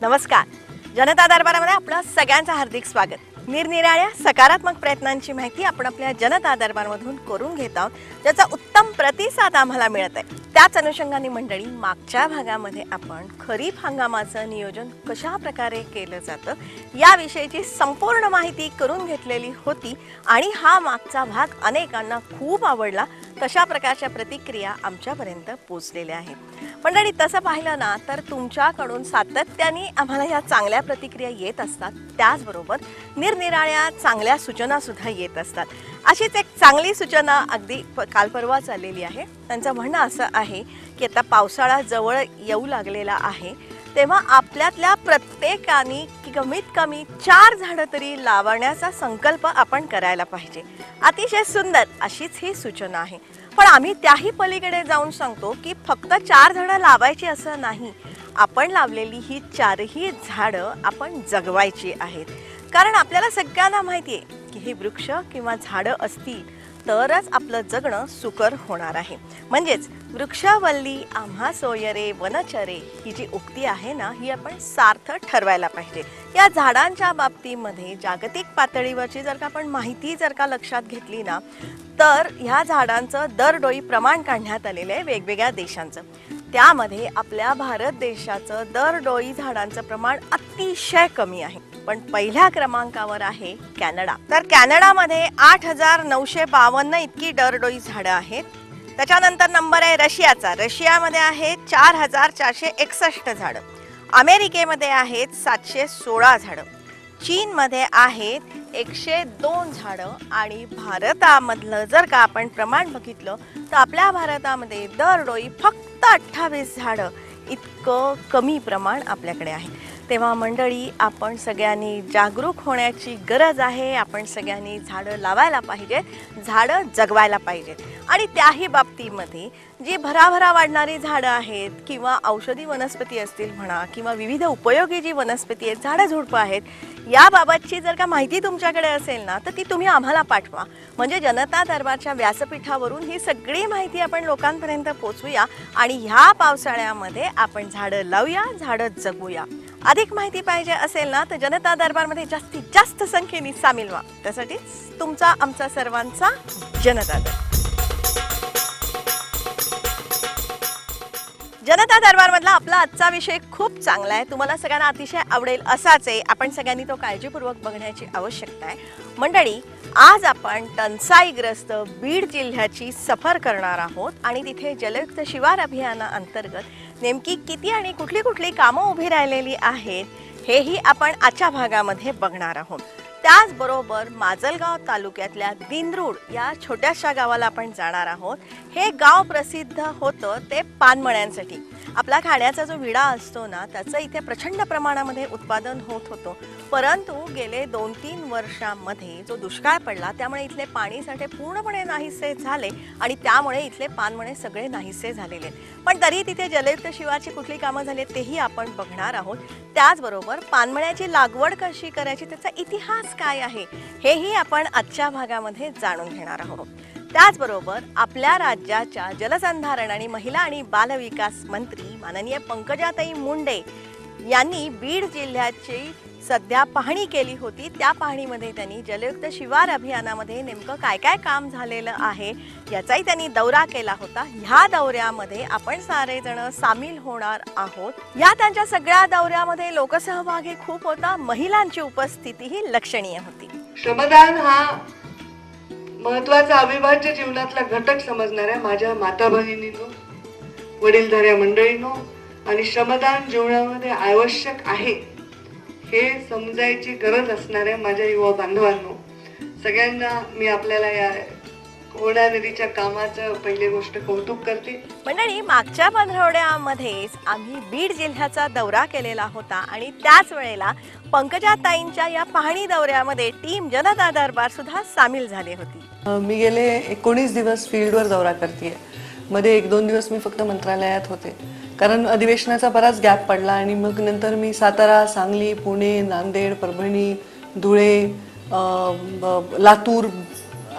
नमस्कार. जनता दरबारामध्ये आपलं सगळ्यांचं हार्दिक स्वागत. निरनिराळ्या सकारात्मक प्रयत्नांची माहिती आपण आपल्या जनता दरबारमधून करून घेत आहोत, ज्याचा उत्तम प्रतिसाद आम्हाला मिळत आहे. त्याच अनुषंगाने मंडळी, मागच्या भागामध्ये आपण खरीप हंगामाचं नियोजन कशा प्रकारे केलं जातं याविषयीची संपूर्ण माहिती करून घेतलेली होती आणि हा मागचा भाग अनेकांना खूप आवडला. तशा प्रकारच्या प्रतिक्रिया आमच्यापर्यंत पोहोचलेल्या आहेत. मंडळी, तसं पाहिलं ना तर तुमच्याकडून सातत्याने आम्हाला या चांगल्या प्रतिक्रिया येत असतात, त्याचबरोबर निरनिराळ्या चांगल्या सूचना सुद्धा येत असतात. अशीच एक चांगली सूचना अगदी काल परवा चाललेली आहे. त्यांचं म्हणणं असं आहे की आता पावसाळा जवळ येऊ लागलेला आहे, तेव्हा आपल्यातल्या प्रत्येकाने कमीत कमी 4 झाडं तरी लावण्याचा संकल्प आपण करायला पाहिजे. अतिशय सुंदर अशीच ही सूचना आहे. पण आम्ही त्याही पलीकडे जाऊन सांगतो की फक्त 4 झाडं लावायची असं नाही, आपण लावलेली ही 4ही झाडं आपण जगवायची आहेत. कारण आपल्याला सगळ्यांना माहिती आहे की हे वृक्ष किंवा झाडं असतील तरच आपलं जगणं सुकर होणार आहे. म्हणजेच वृक्षवल्ली आम्हा सोयरे वनचरे ही जी उक्ती आहे ना, ही आपण सार्थ ठरवायला पाहिजे. या झाडांच्या बाबतीमध्ये जागतिक पातळीवरची जर का आपण माहिती जर का लक्षात घेतली ना, तर ह्या झाडांचं दरडोई प्रमाण काढण्यात आलेलं आहे वेगवेगळ्या देशांचं. त्यामध्ये आपल्या भारत देशाचं दरडोई झाडांचं प्रमाण अतिशय कमी आहे. पण पहिल्या क्रमांकावर आहे कॅनडा. तर कॅनडामध्ये 8,952 इतकी दरडोई झाडं आहेत. त्याच्यानंतर नंबर आहे रशियाचा. रशियामध्ये आहे 4,461 झाडं. अमेरिकेमध्ये आहेत 716 झाडं. चीनमध्ये आहेत 102 झाडं. आणि भारतामधलं जर का आपण प्रमाण बघितलं तर आपल्या भारतामध्ये दरडोई फक्त 28 झाडं इतकं कमी प्रमाण आपल्याकडे आहे. तेव्हा मंडळी, आपण सगळ्यांनी जागरूक होण्याची गरज आहे. आपण सगळ्यांनी झाडं लावायला पाहिजेत, झाडं जगवायला पाहिजेत. आणि त्याही बाबतीमध्ये जी भराभरा वाढणारी झाडं आहेत किंवा औषधी वनस्पती असतील म्हणा किंवा विविध उपयोगी जी वनस्पती आहेत, झाडं झुडपं आहेत, याबाबतची जर का माहिती तुमच्याकडे असेल ना तर ती तुम्ही आम्हाला पाठवा. म्हणजे जनता दरबारच्या व्यासपीठावरून ही सगळी माहिती आपण लोकांपर्यंत पोचवूया आणि ह्या पावसाळ्यामध्ये आपण झाडं लावूया, झाडं जगवूया. अधिक माहिती पाहिजे असेल ना तर जनता दरबारमध्ये जास्तीत जास्त संख्येने सामील व्हा. त्यासाठीच तुमचा आमचा सर्वांचा जनता दरबार. जनता दरबारमधला आपला आजचा विषय खूप चांगला आहे, तुम्हाला सगळ्यांना अतिशय आवडेल असाच आहे. आपण सगळ्यांनी तो काळजीपूर्वक बघण्याची आवश्यकता आहे. मंडळी, आज आपण टंचाईग्रस्त बीड जिल्ह्याची सफर करणार आहोत आणि तिथे जलयुक्त शिवार अभियानाअंतर्गत नेमकी किती आणि कुठली कुठली कामं उभी राहिलेली आहेत हेही आपण आजच्या भागामध्ये बघणार आहोत. त्याचबरोबर माजलगाव तालुक्यातल्या दिंद्रूड या छोट्याशा गावाला आपण जाणार आहोत. हे गाव प्रसिद्ध होतं ते पानमळ्यांसाठी. आपला खाण्याचा जो विडा असतो ना, त्याचं इथे प्रचंड प्रमाणामध्ये उत्पादन होत होतं. परंतु गेले 2-3 वर्षांमध्ये जो दुष्काळ पडला त्यामुळे इथले पाणीसाठे पूर्णपणे नाहीसे झाले आणि त्यामुळे इथले पानमळे सगळे नाहीसे झालेले. पण तरी तिथे जलयुक्त शिवारची कुठली कामं झाली तेही आपण बघणार आहोत. त्याचबरोबर पानमळ्याची लागवड कशी करायची, त्याचा इतिहास काय आहे हेही आपण आजच्या भागामध्ये जाणून घेणार आहोत. त्याचबरोबर आपल्या राज्याच्या जलसंधारण आणि महिला आणि बालविकास मंत्री माननीय पंकजाताई मुंडे यांनी बीड जिल्ह्याची सध्या पाहणी केली होती. त्या पाहणीमध्ये त्यांनी जलयुक्त शिवार अभियानामध्ये नेमकं काय काय काम झालेलं आहे याचाही त्यांनी दौरा केला होता. ह्या दौऱ्यामध्ये आपण सारेजण सामील होणार आहोत. या त्यांच्या सगळ्या दौऱ्यामध्ये लोकसहभागी खूप होता. महिलांची उपस्थितीही लक्षणीय होती. श्रमदान हा महत्वाचा अविभाज्य जीवनातला घटक समजणाऱ्या माझ्या माता भगिनींनो, वडीलधाऱ्या मंडळींनो आणि श्रमदान जीवनामध्ये आवश्यक आहे हे समजायची गरज असणाऱ्या माझ्या युवा बांधवांनो, सगळ्यांना मी आपल्याला या कोरड्या नदीच्या कामाचं पहिली गोष्ट कौतुक करते. मंडळी, मागच्या पंधरवड्यामध्येच आम्ही बीड जिल्ह्याचा दौरा केलेला होता आणि त्याच वेळेला पंकजाताईंच्या या पाहणी दौऱ्यामध्ये टीम जनता दरबार सुद्धा सामील झाली होती. मी गेले 19 दिवस फील्डवर दौरा करते. मध्ये 1-2 दिवस मी फक्त मंत्रालयात होते कारण अधिवेशनाचा बराच गॅप पडला आणि मग नंतर मी सातारा, सांगली, पुणे, नांदेड, परभणी, धुळे, लातूर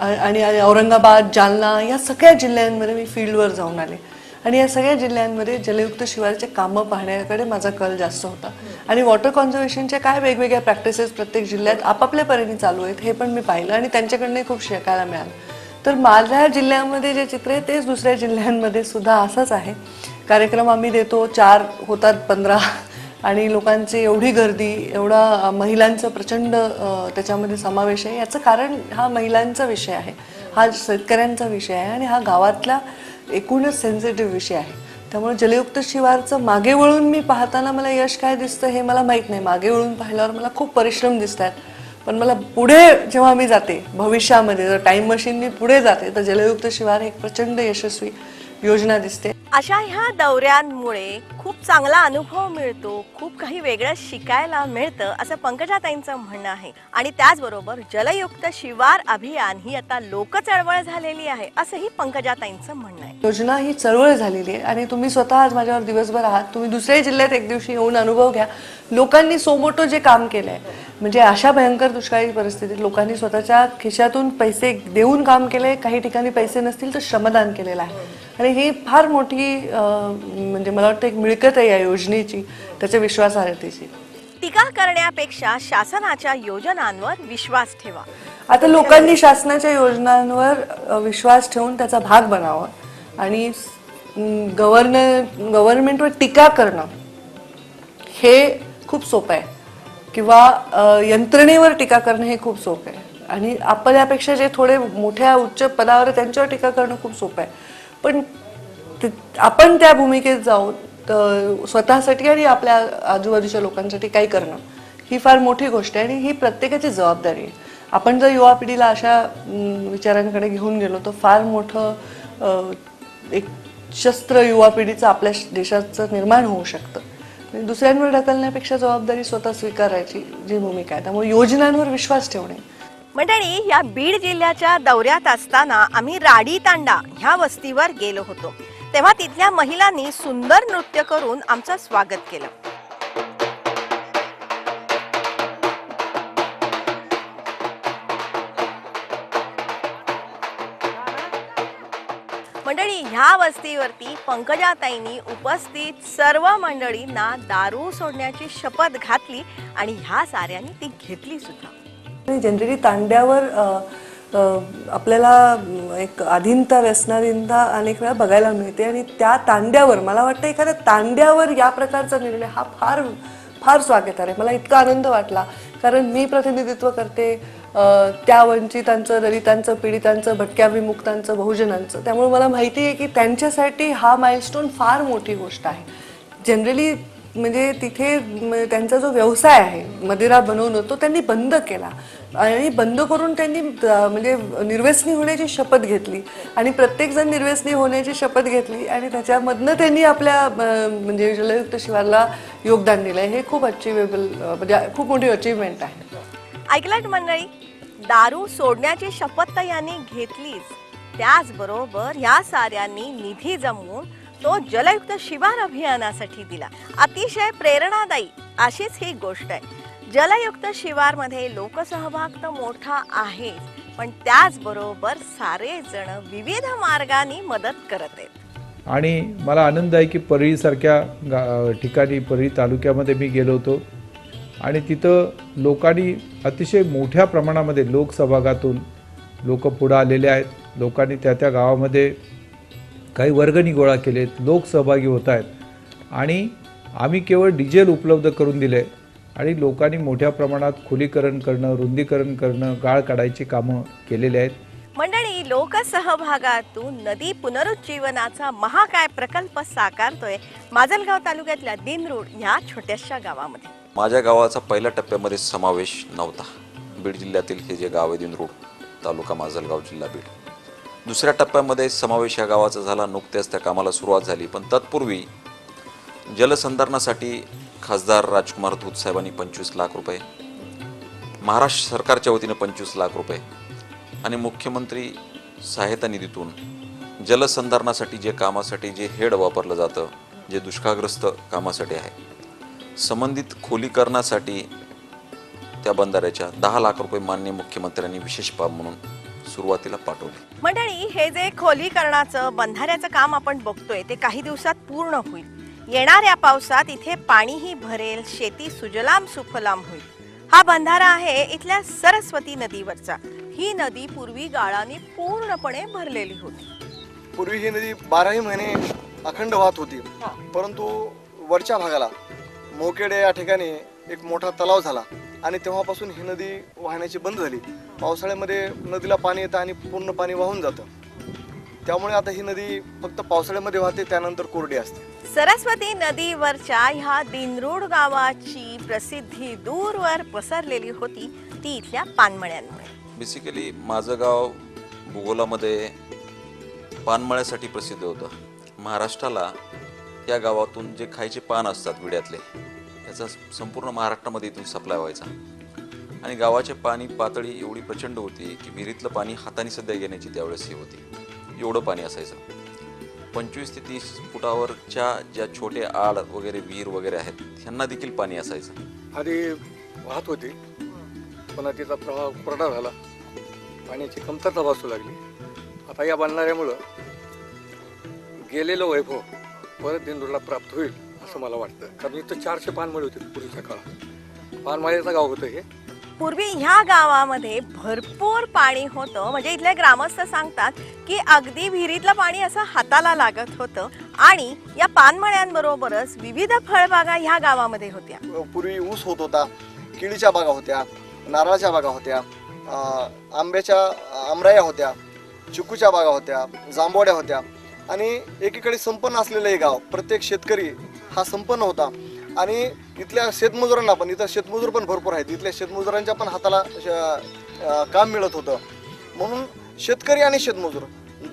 आणि औरंगाबाद, जालना या सगळ्या जिल्ह्यांमध्ये मी फील्डवर जाऊन आले आणि या सगळ्या जिल्ह्यांमध्ये जलयुक्त शिवारचे कामं पाहण्याकडे माझा कल जास्त होता आणि वॉटर कॉन्झर्वेशनच्या काय वेगवेगळ्या प्रॅक्टिसेस प्रत्येक जिल्ह्यात आपापल्या परीने चालू आहेत हे पण मी पाहिलं आणि त्यांच्याकडनं खूप शिकायला मिळालं. तर माझ्या जिल्ह्यामध्ये जे चित्र आहे तेच दुसऱ्या जिल्ह्यांमध्ये सुद्धा असंच आहे. कार्यक्रम आम्ही देतो, 4 होतात 15 आणि लोकांची एवढी गर्दी, एवढा महिलांचं प्रचंड त्याच्यामध्ये समावेश आहे. याचं कारण हा महिलांचा विषय आहे, हा शेतकऱ्यांचा विषय आहे आणि हा गावातला एकूणच सेन्सिटिव्ह विषय आहे. त्यामुळे जलयुक्त शिवारचं मागे वळून मी पाहताना मला यश काय दिसतं हे मला माहीत नाही. मागे वळून पाहिल्यावर मला खूप परिश्रम दिसत आहेत, पण मला पुढे जेव्हा मी जाते भविष्यामध्ये, जर टाईम मशीननी पुढे जाते तर जलयुक्त शिवार एक प्रचंड यशस्वी योजना दिसते. अशा ह्या दौऱ्यांमुळे खूप चांगला अनुभव मिळतो, खूप काही वेगळं शिकायला मिळतं असं पंकजाताईंचं म्हणणं आहे. आणि त्याचबरोबर जलयुक्त शिवार अभियान ही आता लोक चळवळ झालेली आहे असंही पंकजाताईंचं म्हणणं आहे. योजना ही चळवळ झालेली आहे आणि तुम्ही स्वतः आज माझ्यावर दिवसभर आहात, तुम्ही दुसऱ्याही जिल्ह्यात एक दिवशी येऊन अनुभव घ्या. लोकांनी सोमोटो जे काम केलंय, म्हणजे अशा भयंकर दुष्काळी परिस्थितीत लोकांनी स्वतःच्या खिशातून पैसे देऊन काम केलंय. काही ठिकाणी पैसे नसतील तर श्रमदान केलेलं आहे आणि ही फार मोठी म्हणजे मला वाटतं एक मिळकत आहे या योजनेची, त्याच्या विश्वासार्हतेची. टीका करण्यापेक्षा शासनाच्या योजनांवर विश्वास ठेवा. आता लोकांनी शासनाच्या योजनांवर विश्वास ठेवून त्याचा भाग बनावा आणि गव्हर्नमेंटवर टीका करणं हे खूप सोपं आहे किंवा यंत्रणेवर टीका करणं हे खूप सोपं आहे आणि आपल्यापेक्षा जे थोडे मोठ्या उच्च पदावर त्यांच्यावर टीका करणं खूप सोपं आहे. पण आपण त्या भूमिकेत जाऊन स्वतःसाठी आणि आपल्या आजूबाजूच्या लोकांसाठी काही करणं ही फार मोठी गोष्ट आहे आणि ही प्रत्येकाची जबाबदारी आहे. आपण जर युवा पिढीला अशा विचारांकडे घेऊन गेलो तर फार मोठं एक शस्त्र युवा पिढीचं आपल्या देशाचं निर्माण होऊ शकतं. दुसऱ्यांवर ढकलण्यापेक्षा जबाबदारी स्वतः स्वीकारायची जी भूमिका आहे. त्यामुळे योजनांवर विश्वास ठेवणे. मंडळी, या बीड जिल्ह्याच्या दौऱ्यात असताना आम्ही राडी तांडा ह्या वस्तीवर गेलो होतो. तेव्हा तिथल्या महिलांनी सुंदर नृत्य करून आमचं स्वागत केलं. मंडळी, ह्या वस्तीवरती पंकजाताईंनी उपस्थित सर्व मंडळींना दारू सोडण्याची शपथ घातली आणि ह्या साऱ्यांनी ती घेतली सुद्धा. जनरली तांड्यावर आपल्याला एक अधीनता व्यसनाधीनता अनेक वेळा बघायला मिळते आणि त्या तांड्यावर मला वाटतं एखाद्या तांड्यावर या प्रकारचा निर्णय हा फार फार स्वागतार्ह आहे. मला इतका आनंद वाटला कारण मी प्रतिनिधित्व करते त्या वंचितांचं, दलितांचं, पीडितांचं, भटक्या विमुक्तांचं, बहुजनांचं. त्यामुळे मला माहिती आहे की त्यांच्यासाठी हा माइलस्टोन फार मोठी गोष्ट आहे. जनरली म्हणजे तिथे त्यांचा जो व्यवसाय आहे मदिरा बनवणं तो त्यांनी बंद केला आणि बंद करून त्यांनी म्हणजे निर्व्यसनी होण्याची शपथ घेतली आणि प्रत्येकजण निर्व्यसनी होण्याची शपथ घेतली आणि त्याच्यामधनं त्यांनी आपल्या म्हणजे जलयुक्त शिवारला योगदान दिलं. हे खूप अचिव्हेबल म्हणजे खूप मोठी अचिव्हमेंट आहे. ऐकलात मंडळी, दारू सोडण्याची शपथ तर यांनी घेतलीच, त्याचबरोबर या साऱ्यांनी निधी जमवून तो जलयुक्त शिवार अभियानासाठी दिला. अतिशय प्रेरणादायी अशीच ही गोष्ट आहे. जलयुक्त शिवार मध्ये लोकसहभाग तर मोठा आहे, पण त्याचबरोबर सारे जण विविध मार्गाने मदत करत आहेत. आणि मला आनंद आहे की परळीसारख्या ठिकाणी, परळी तालुक्यामध्ये मी गेलो होतो आणि तिथं लोकांनी अतिशय मोठ्या प्रमाणामध्ये लोकसहभागातून लोक पुढे आलेले आहेत. लोकांनी त्या गावामध्ये काही वर्गणी गोळा केलेत, लोक सहभागी होत आहेत आणि आम्ही केवळ डिझेल उपलब्ध करून दिले आणि लोकांनी मोठ्या प्रमाणात खोलीकरण करणं, रुंदीकरण करणं, गाळ काढायची कामं केलेली आहेत. मंडळी, लोकसहभागातून नदी पुनरुज्जीवनाचा महाकाय प्रकल्प साकारतोय माजलगाव तालुक्यातल्या दिनरूड ह्या छोट्याशा गावामध्ये. माझ्या गावाचा पहिल्या टप्प्यामध्ये समावेश नव्हता. बीड जिल्ह्यातील हे जे गाव आहे दिनरूड, तालुका माजलगाव, जिल्हा बीड. दुसऱ्या टप्प्यामध्ये समावेश या गावाचा झाला. नुकत्याच त्या कामाला सुरुवात झाली, पण तत्पूर्वी जलसंधारणासाठी खासदार राजकुमार धूत साहेबांनी 25 लाख रुपये, महाराष्ट्र सरकारच्या वतीने 25 लाख रुपये आणि मुख्यमंत्री सहायता निधीतून जलसंधारणासाठी जे कामासाठी जे हेड वापरलं जातं, जे दुष्काळग्रस्त कामासाठी आहे, संबंधित खोलीकरणासाठी त्या बंधाऱ्याच्या 10 लाख रुपये माननीय मुख्यमंत्र्यांनी विशेष बाब म्हणून सुरुवातीला पाठवले. मंडळी, हे जे खोलीकरणाचं बंधाऱ्याचं काम आपण बघतोय ते काही दिवसात पूर्ण होईल. येणाऱ्या पावसात इथे पाणीही भरेल, शेती सुजलाम सुफलाम होईल. हा बंधारा आहे इथल्या सरस्वती नदीवरचा. ही नदी पूर्वी गाळाने पूर्णपणे भरलेली होती. पूर्वी ही नदी 12ही महिने अखंड वाहत होती, परंतु वरच्या भागाला मोकेडे या ठिकाणी एक मोठा तलाव झाला आणि तेव्हापासून ही नदी वाहण्याची बंद झाली. पावसाळ्यामध्ये नदीला पाणी येतं आणि पूर्ण पाणी वाहून जातं. त्यामुळे आता ही नदी फक्त पावसाळ्यामध्ये वाहते, त्यानंतर कोरडी असते. सरस्वती नदीवरच्या ह्या दिनरूड गावाची प्रसिद्धी दूरवर पसरलेली होती ती इथल्या पानमळ्यांमुळे. बेसिकली माझं गाव भूगोलामध्ये पानमळ्यासाठी प्रसिद्ध होतं. महाराष्ट्राला या गावातून जे खायचे पान असतात विड्यातले, याचा संपूर्ण महाराष्ट्रामध्ये इथून सप्लाय व्हायचा. आणि गावाची पाणी पातळी एवढी प्रचंड होती की विहिरीतलं पाणी हाताने सध्या घेण्याची त्यावेळेस ही होती, एवढं पाणी असायचं. 25 ते 30 फुटावरच्या ज्या छोटे आड वगैरे विहीर वगैरे आहेत ह्यांना देखील पाणी असायचं. आधी वाहत होती, पण तिचा प्रवाह कोरडा झाला, पाण्याची कमतरता भासू लागली. आता या बांधणाऱ्यामुळं गेलेलं वैभव परत दिनदूरला प्राप्त होईल असं मला वाटतं. कारण इथं 400 पानमळे होते पूर्वीच्या काळात. पानमळ्याचं गाव होतं हे. पूर्वी ह्या गावामध्ये भरपूर पाणी होतं. म्हणजे इथले ग्रामस्थ सांगतात की अगदी विहिरीतलं पाणी असं हाताला लागत होतं. आणि या पानमळ्यांबरोबरच विविध फळबागा ह्या गावामध्ये होत्या. पूर्वी ऊस होत होता, केळीच्या बागा होत्या, नारळाच्या बागा होत्या, आमराया होत्या, चिकूच्या बागा होत्या, जांभवड्या होत्या. आणि एकीकडे संपन्न असलेलं हे गाव, प्रत्येक शेतकरी हा संपन्न होता. आणि इथल्या शेतमजुरांना पण, इथं शेतमजूर पण भरपूर आहेत, इथल्या शेतमजुरांच्या पण हाताला काम मिळत होतं. म्हणून शेतकरी आणि शेतमजूर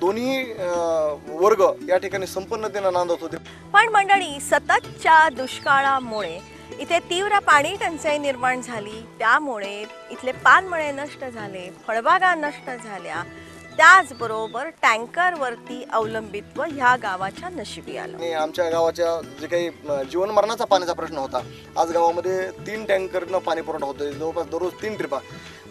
दोन्ही वर्ग या ठिकाणी संपन्नतेनं नांदत होते. पण मंडळी, सततच्या दुष्काळामुळे इथे तीव्र पाणी टंचाई निर्माण झाली. त्यामुळे इथले पानमळे नष्ट झाले, फळबागा नष्ट झाल्या. त्याचबरोबर टँकरवरती अवलंबित्व ह्या गावाच्या नशिबी आलं. आणि आमच्या गावाच्या जे काही जीवन मरणाचा पाण्याचा प्रश्न होता, आज गावामध्ये 3 टँकरनं पाणी पुरवठा होतो. जवळपास दररोज 3 ट्रिपा,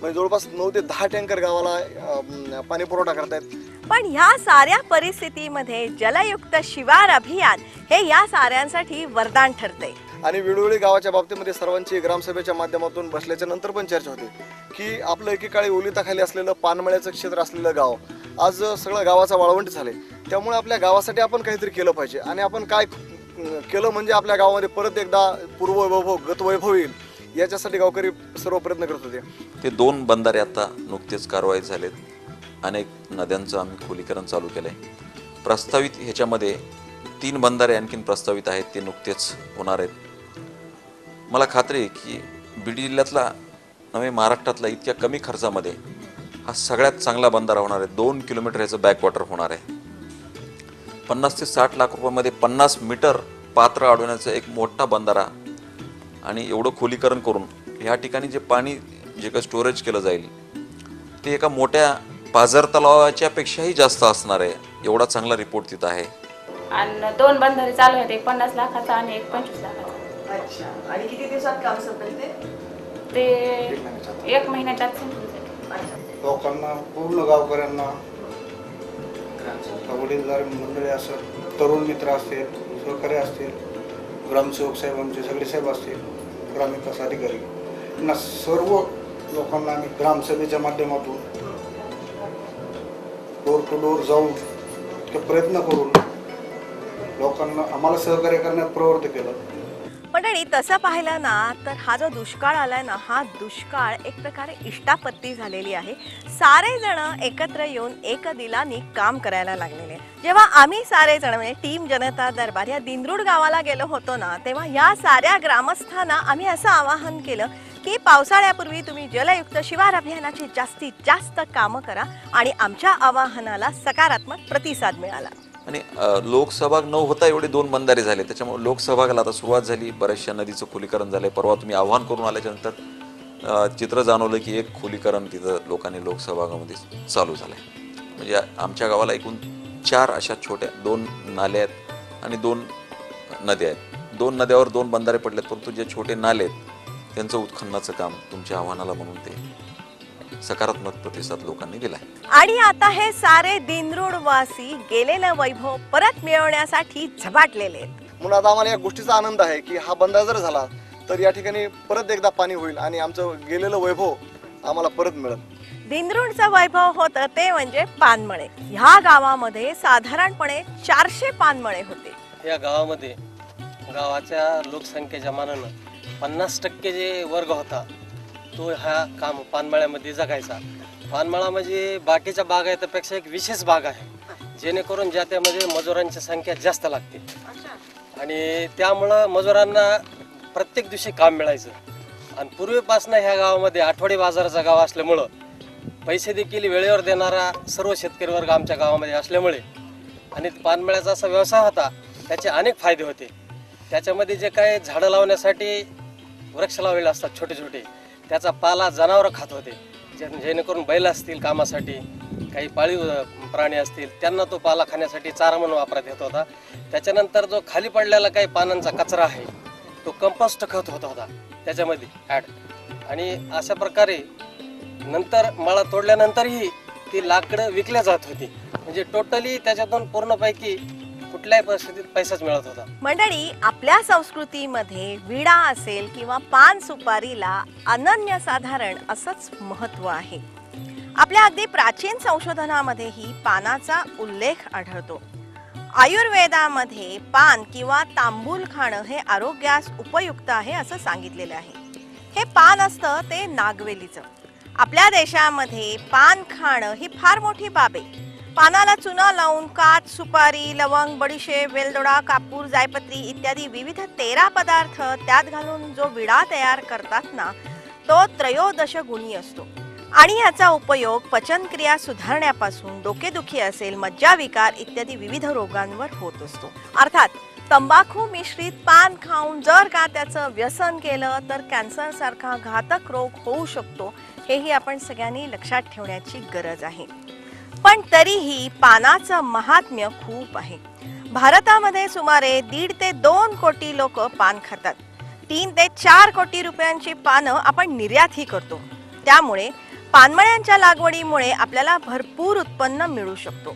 म्हणजे जवळपास 9 ते 10 टँकर गावाला पाणी पुरवठा करतायत. पण ह्या साऱ्या परिस्थितीमध्ये जलयुक्त शिवार अभियान हे या साऱ्यांसाठी वरदान ठरते. आणि वेळोवेळी गावाच्या बाबतीमध्ये सर्वांची ग्रामसभेच्या माध्यमातून बसल्याच्या नंतर पण चर्चा होते की आपलं एकेकाळी ओलिताखाली असलेलं पानमळ्याचं क्षेत्र असलेलं गाव आज सगळं गावाचा वाळवंट झाले. त्यामुळे आपल्या गावासाठी आपण काहीतरी केलं पाहिजे. आणि आपण काय केलं म्हणजे आपल्या गावामध्ये परत एकदा पूर्ववैभव गतवैभव येईल, याच्यासाठी गावकरी सर्व प्रयत्न करत होते. ते 2 बंधारे आता नुकतेच कारवाई झालेत. अनेक नद्यांचं आम्ही खोलीकरण चालू केलं आहे. प्रस्तावित ह्याच्यामध्ये 3 बंधारे आणखीन प्रस्तावित आहेत, ते नुकतेच होणार आहेत. मला खात्री आहे की बीड जिल्ह्यातला नव्हे महाराष्ट्रातला इतक्या कमी खर्चामध्ये हा सगळ्यात चांगला बंधारा होणार आहे. 2 किलोमीटर ह्याचं बॅकवॉटर होणार आहे. 50 ते 60 लाख रुपयामध्ये 50 मीटर पात्र अडवण्याचा एक मोठा बंधारा आणि एवढं खोलीकरण करून ह्या ठिकाणी जे पाणी जे काही स्टोरेज केलं जाईल ते एका मोठ्या पाझर तलावाच्या पेक्षाही जास्त असणार आहे. एवढा चांगला रिपोर्ट तिथं आहे. आणि 2 बंधारे चालू आहेत, एक 50 लाखाचा आणि एक 25 लाखाचा. अच्छा. आणि किती दिवसात काम संपेल ते 1 महिन्याच्या आत संपून जाईल. लोकांना, पूर्ण गावकऱ्यांना, वडीलधारी मंडळी असं, तरुण मित्र असतील, सहकारी असतील, ग्रामसेवक साहेबांचे सगळे साहेब असतील, ग्रामविकास अधिकारी, यांना सर्व लोकांना आम्ही ग्रामसभेच्या माध्यमातून डोर टू डोर जाऊन प्रयत्न करून लोकांना आम्हाला सहकार्य करण्यात प्रवृत्त केलं. मंडळी, तसं पाहिलं ना तर हा जो दुष्काळ आलाय ना, हा दुष्काळ एक प्रकारे इष्टापत्ती झालेली आहे. सारे जण एकत्र येऊन एक दिलाने काम करायला लागलेले. जेव्हा आम्ही सारे जण म्हणजे टीम जनता दरबार या दिनरूड गावाला गेलो होतो ना, तेव्हा या साऱ्या ग्रामस्थांना आम्ही असं आवाहन केलं की पावसाळ्यापूर्वी तुम्ही जलयुक्त शिवार अभियानाची जास्तीत जास्त कामं करा. आणि आमच्या आवाहनाला सकारात्मक प्रतिसाद मिळाला. आणि लोकसहभाग न होता एवढे 2 बंधारे झाले. त्याच्यामुळे लोकसहभागाला आता सुरुवात झाली. बऱ्याचशा नदीचं खोलीकरण झालं. परवा तुम्ही आव्हान करून आल्याच्यानंतर चित्र जाणवलं की एक खोलीकरण तिथं लोकांनी लोकसहभागामध्ये चालू झालं आहे. म्हणजे आमच्या गावाला एकूण 4 अशा छोट्या 2 नाल्या आहेत आणि 2 नद्या आहेत. 2 नद्यावर 2 बंधारे पडलेत, परंतु जे छोटे नाले आहेत त्यांचं उत्खननाचं काम तुमच्या आव्हानाला म्हणून ते सकारात्मक प्रतिसाद लोकांनी दिला आहे. आणि आता हे सारे दिनरूडवासी गेलेलं वैभव परत मिळवण्यासाठी झपाटलेले आहेत. म्हणून आता आम्हाला या गोष्टीचा आनंद आहे की हा बंधारा जर झाला तर या ठिकाणी परत एकदा पाणी होईल आणि आमचं गेलेलं वैभव आम्हाला परत मिळेल. दिनरूडचं वैभव होतं ते म्हणजे पानमळे. ह्या गावामध्ये साधारणपणे 400 पानमळे होते. या गावामध्ये गावाच्या लोकसंख्येच्या मानानं 50% जे वर्ग होता तो ह्या पानमळ्यामध्ये जगायचा. पानमळा म्हणजे बाकीच्या बागायतापेक्षा एक विशेष बाग आहे, जेणेकरून ज्या त्यामध्ये मजुरांची संख्या जास्त लागते आणि त्यामुळं मजुरांना प्रत्येक दिवशी काम मिळायचं. आणि पूर्वीपासून ह्या गावामध्ये आठवडी बाजाराचं गाव असल्यामुळं पैसे देखील वेळेवर देणारा सर्व शेतकरी वर्ग आमच्या गावामध्ये असल्यामुळे आणि पानमळ्याचा असा व्यवसाय होता, त्याचे अनेक फायदे होते. त्याच्यामध्ये जे काही झाडं लावण्यासाठी वृक्ष लावलेले असतात छोटे छोटे, त्याचा पाला जनावरं खात होते, जेणेकरून बैल असतील कामासाठी, काही पाळीव प्राणी असतील त्यांना तो पाला खाण्यासाठी चारा म्हणून वापरात येत होता. त्याच्यानंतर जो खाली पडलेला काही पानांचा कचरा आहे तो कंपोस्ट खत होत होता त्याच्यामध्ये ॲड. आणि अशा प्रकारे नंतर मळा तोडल्यानंतरही ती लाकडं विकल्या जात होती. म्हणजे टोटली त्याच्यातून पूर्णपैकी कुठल्याही परिस्थितीत पैसाच मिळत होता. मंडळी, आपल्या संस्कृतीमध्ये विडा असेल किंवा पान सुपारीला अनन्यसाधारण असंच महत्त्व आहे. आपल्या अगदी प्राचीन संशोधनामध्येही पानाचा उल्लेख आढळतो. आयुर्वेदामध्ये पान किंवा तांबूल खाणं हे आरोग्यास उपयुक्त आहे असं सांगितलेलं आहे. हे पान असतं ते नागवेलीचं. आपल्या देशामध्ये पान खाणं ही फार मोठी बाब आहे. पानाला चुना लावून काच, सुपारी, लवंग, बडीशेप, वेलदोडा, कापूर, जायपत्री इत्यादी विविध 13 पदार्थ त्यात घालून जो विडा तयार करतात ना, तो 13 गुणी असतो. आणि याचा उपयोग पचनक्रिया सुधारण्यापासून डोकेदुखी असेल, मज्जाविकार इत्यादी विविध रोगांवर होत असतो. अर्थात तंबाखू मिश्रित पान खाऊन जर का त्याचं व्यसन केलं तर कॅन्सर सारखा घातक रोग होऊ शकतो, हेही आपण सगळ्यांनी लक्षात ठेवण्याची गरज आहे. पण तरीही पानाचं महात्म्य खूप आहे. भारतामध्ये सुमारे 1.5 ते 2 कोटी लोक पान खातात. 3 ते 4 कोटी रुपयांची पानं आपण निर्यातही करतो. त्यामुळे पानमळ्यांच्या लागवडीमुळे आपल्याला भरपूर उत्पन्न मिळू शकतो.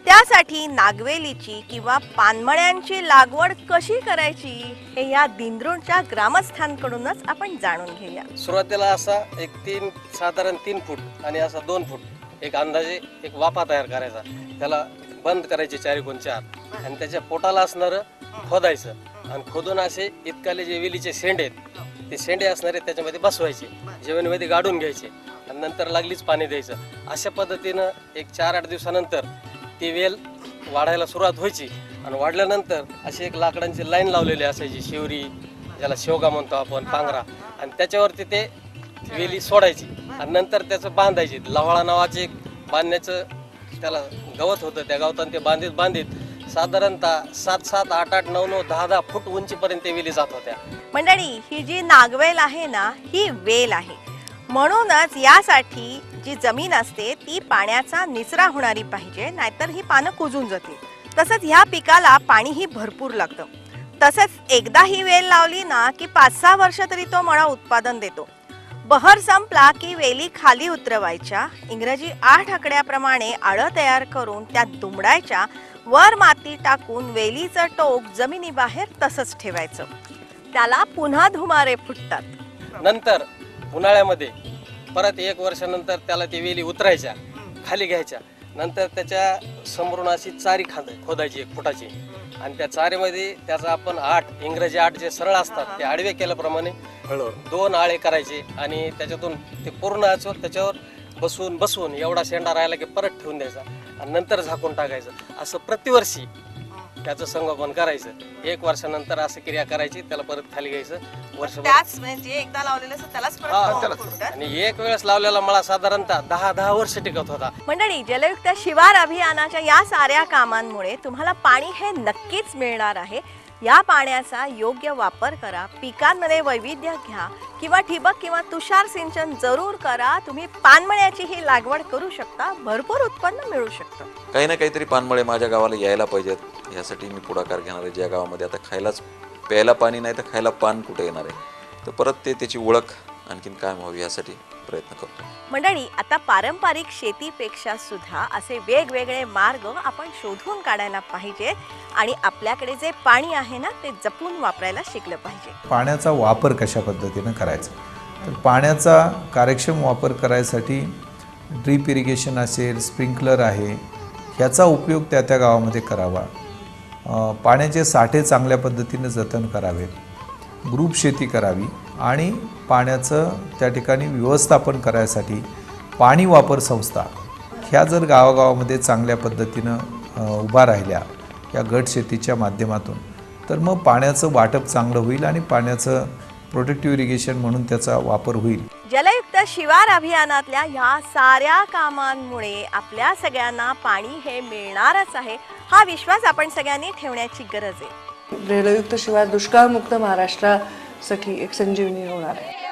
त्यासाठी नागवेलीची किंवा पानमळ्यांची लागवड कशी करायची हे या दिनरूडच्या ग्रामस्थांकडूनच आपण जाणून घेऊया. सुरुवातीला असा साधारण 3 फूट आणि असा 2 फूट एक अंदाजे एक वाफा तयार करायचा, त्याला बंद करायचे 4 एकूण 4 आणि त्याच्या पोटाला असणारं खोदायचं आणि खोदून असे इतकाले जे वेलीचे शेंडे आहेत ते शेंडे असणारे त्याच्यामध्ये बसवायचे, जमिनीमध्ये गाडून घ्यायचे आणि नंतर लागलीच पाणी द्यायचं. अशा पद्धतीनं एक 4-8 दिवसानंतर ती वेल वाढायला सुरुवात व्हायची आणि वाढल्यानंतर अशी एक लाकडांची लाईन लावलेली असायची, शिवरी ज्याला शेवगा म्हणतो आपण, पांघरा, आणि त्याच्यावरती ते वेली सोडायची आणि नंतर त्याचं बांधायची. लवाळा नावाचे एक बांधण्याचं त्याला गवत होतं, त्या गवतानं ते बांधित साधारणतः 7-7, 8-8, 9-9, 10-10 फूट उंचीपर्यंत ते वेली जात होत्या. मंडळी, ही जी नागवेल आहे ना, ही वेल आहे. म्हणूनच यासाठी जी जमीन असते ती पाण्याचा निचरा होणारी पाहिजे, नाहीतर ही पानं कुजून जातील. तसंच ह्या पिकाला पाणीही भरपूर लागतं. तसंच एकदा ही वेल लावली ना की 5-6 वर्ष तरी तो मळा उत्पादन देतो. बहर संपला की वेली खाली उतरवायच्या, इंग्रजी 8 आकड्याप्रमाणे आळं तयार करून त्यात दुमडायच्या, वर माती टाकून वेलीचं टोक जमिनीबाहेर तसंच ठेवायचं. त्याला पुन्हा धुमारे फुटतात. नंतर उन्हाळ्यामध्ये परत 1 वर्षानंतर त्याला ती वेली उतरायच्या, खाली घ्यायच्या, नंतर त्याच्या समोरून अशी चारी खोदायची 1 फुटाची आणि त्या चारीमध्ये त्याचा आपण 8 इंग्रजी 8 जे सरळ असतात ते आडवे केल्याप्रमाणे 2 आळे करायचे आणि त्याच्यातून ते पूर्ण त्याच्यावर बसवून एवढा शेंडा राहिला की परत ठेवून द्यायचा आणि नंतर झाकून टाकायचं. असं प्रतिवर्षी त्याचं संगोपन करायचं. 1 वर्षानंतर असं क्रिया करायची, त्याला परत खाली घ्यायचं वर्षभर. एकदा लावलेलं त्यालाच आणि 1 वेळेस लावलेला मळा साधारणतः 10-10 वर्ष टिकत होता. मंडळी, जलयुक्त शिवार अभियानाच्या या साऱ्या कामांमुळे तुम्हाला पाणी हे नक्कीच मिळणार आहे. या पाण्याचा योग्य वापर करा. पिकांमध्ये वैविध्य घ्या किंवा ठिबक किंवा तुषार सिंचन जरूर करा. तुम्ही पानमळ्याची ही लागवड करू शकता, भरपूर उत्पन्न मिळू शकतं. काही ना काहीतरी पानमळे माझ्या गावाला यायला पाहिजेत, यासाठी मी पुढाकार घेणार आहे. ज्या गावामध्ये आता प्यायला पाणी नाही तर खायला पान कुठे येणार आहे, तर परत त्याची ओळख आणखीन कायम व्हावी यासाठी प्रयत्न करतो. मंडळी, आता पारंपरिक शेतीपेक्षा सुद्धा असे वेगवेगळे मार्ग आपण शोधून काढायला पाहिजे आणि आपल्याकडे जे पाणी आहे ना ते जपून वापरायला शिकलं पाहिजे. पाण्याचा वापर कशा पद्धतीनं करायचा, तर पाण्याचा कार्यक्षम वापर करायसाठी ड्रीप इरिगेशन असेल, स्प्रिंकलर आहे, ह्याचा उपयोग त्या त्या गावामध्ये करावा. पाण्याचे साठे चांगल्या पद्धतीने जतन करावेत, ग्रुप शेती करावी आणि पाण्याचं त्या ठिकाणी व्यवस्थापन करायसाठी पाणी वापर संस्था ह्या जर गावागावामध्ये चांगल्या पद्धतीनं उभा राहिल्या या गट शेतीच्या माध्यमातून, तर मग पाण्याचं वाटप चांगलं होईल आणि पाण्याचं प्रोटेक्टिव्ह इरिगेशन म्हणून त्याचा वापर होईल. जलयुक्त शिवार अभियानातल्या ह्या साऱ्या कामांमुळे आपल्या सगळ्यांना पाणी हे मिळणारच आहे, हा विश्वास आपण सगळ्यांनी ठेवण्याची गरज आहे. जलयुक्त शिवार दुष्काळमुक्त महाराष्ट्रासाठी एक संजीवनी होणार आहे.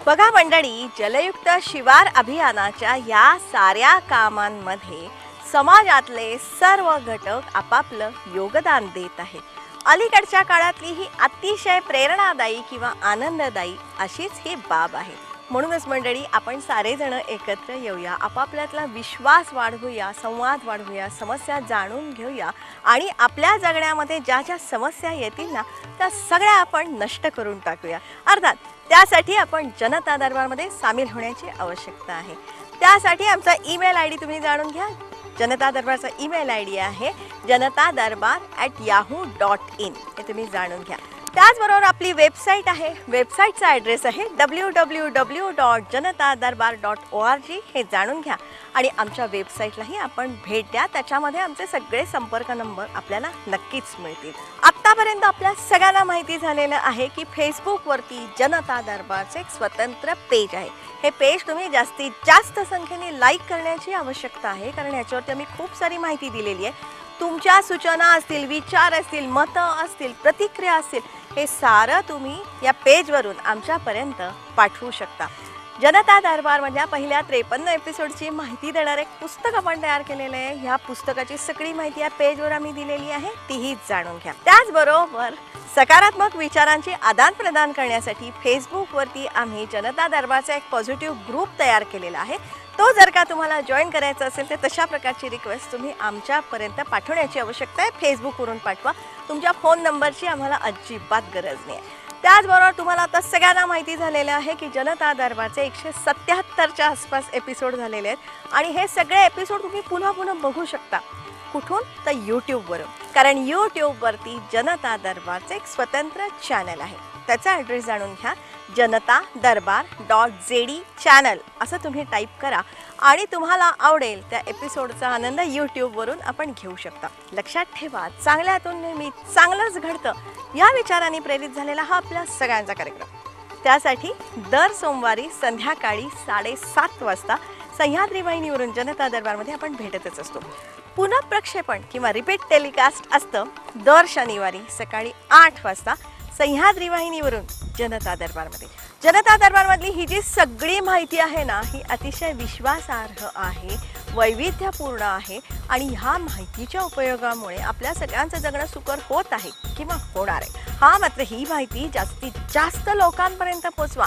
बघा मंडळी, जलयुक्त शिवार अभियानाच्या या साऱ्या कामांमध्ये समाजातले सर्व घटक आपापलं योगदान देत आहेत. अलीकडच्या काळातली ही अतिशय प्रेरणादायी किंवा आनंददायी अशीच ही बाब आहे. म्हणूनच मंडळी, आपण सारेजण एकत्र येऊया, आपापल्यातला विश्वास वाढवूया, संवाद वाढवूया, समस्या जाणून घेऊया आणि आपल्या जगण्यामध्ये ज्या ज्या समस्या येतील ना त्या सगळ्या आपण नष्ट करून टाकूया. अर्थात त्यासाठी आपण जनता दरबारमध्ये सामील होण्याची आवश्यकता आहे. त्यासाठी आमचा ईमेल आय डी तुम्ही जाणून घ्या. जनता दरबारचा ईमेल आय डी आहे janatadarbar@yahoo.in. हे तुम्ही जाणून घ्या. त्याचबरोबर आपली वेबसाईट आहे, वेबसाईटचा ॲड्रेस आहे www.janatadarbar.org. हे जाणून घ्या आणि आमच्या वेबसाईटलाही आपण भेट द्या. त्याच्यामध्ये आमचे सगळे संपर्क नंबर आपल्याला नक्कीच मिळतील. आत्तापर्यंत आपल्या सगळ्यांना माहिती झालेलं आहे की फेसबुकवरती जनता दरबारचे एक स्वतंत्र पेज आहे. हे पेज तुम्ही जास्तीत जास्त संख्येने लाईक करण्याची आवश्यकता आहे, कारण याच्यावरती आम्ही खूप सारी माहिती दिलेली आहे. तुमच्या सूचना असतील, विचार असतील, मतं असतील, प्रतिक्रिया असतील, हे सारं तुम्ही या पेजवरून आमच्यापर्यंत पाठवू शकता. जनता दरबारमधल्या पहिल्या 53 एपिसोडची माहिती देणारं एक पुस्तक आपण तयार केलेलं आहे. ह्या पुस्तकाची सगळी माहिती या पेजवर आम्ही दिलेली आहे, तीही जाणून घ्या. त्याचबरोबर सकारात्मक विचारांची आदानप्रदान करण्यासाठी फेसबुकवरती आम्ही जनता दरबारचा एक पॉझिटिव्ह ग्रुप तयार केलेला आहे. तो जर का तुम्हाला जॉईन करायचा असेल तर तशा प्रकारची रिक्वेस्ट तुम्ही आमच्यापर्यंत पाठवण्याची आवश्यकता आहे. फेसबुकवरून पाठवा. तुमच्या फोन नंबरची आम्हाला अजिबात गरज नाही आहे. त्याचबरोबर तुम्हाला आता सगळ्यांना माहिती झालेलं आहे की जनता दरबारचे 177च्या आसपास एपिसोड झालेले आहेत आणि हे सगळे एपिसोड तुम्ही पुन्हा पुन्हा बघू शकता. कुठून? तर यूट्यूबवरून, कारण यूट्यूबवरती जनता दरबारचे एक स्वतंत्र चॅनल आहे. त्याचा ॲड्रेस जाणून घ्या. janatadarbar.zd चॅनल असं तुम्ही टाईप करा आणि तुम्हाला आवडेल त्या एपिसोडचा आनंद यूट्यूबवरून आपण घेऊ शकता. लक्षात ठेवा, चांगल्यातून नेहमी चांगलंच घडतं या विचाराने प्रेरित झालेला हा आपल्या सगळ्यांचा कार्यक्रम. त्यासाठी दर सोमवारी संध्याकाळी 7:30 वाजता सह्याद्री वाहिनीवरून जनता दरबारमध्ये आपण भेटतच असतो. पुन्हा प्रक्षेपण किंवा रिपीट टेलिकास्ट असतं दर शनिवारी सकाळी 8 वाजता सह्याद्री वाहिनीवरून जनता दरबारमध्ये. जनता दरबारमधली ही जी सगळी माहिती आहे ना, ही अतिशय विश्वासार्ह आहे, वैविध्यपूर्ण आहे आणि ह्या माहितीच्या उपयोगामुळे आपल्या सगळ्यांचं जगणं सुकर होत आहे किंवा होणार आहे. हा मात्र ही माहिती जास्तीत जास्त लोकांपर्यंत पोचवा.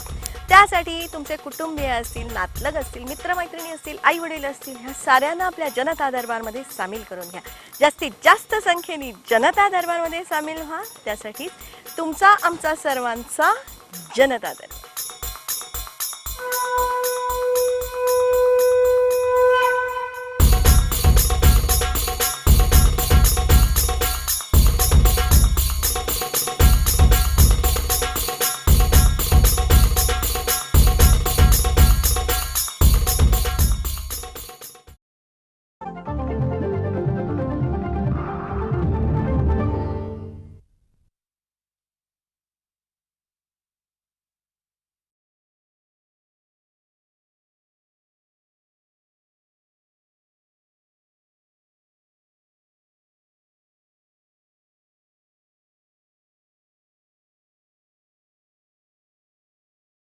त्यासाठी तुमचे कुटुंबीय असतील, नातलग असतील, मित्रमैत्रिणी असतील, आई वडील असतील, ह्या साऱ्यांना आपल्या जनता दरबारमध्ये सामील करून घ्या. जास्तीत जास्त संख्येने जनता दरबारमध्ये सामील व्हा. त्यासाठी तुमचा, आमचा, सर्वांचा जनता दरबार.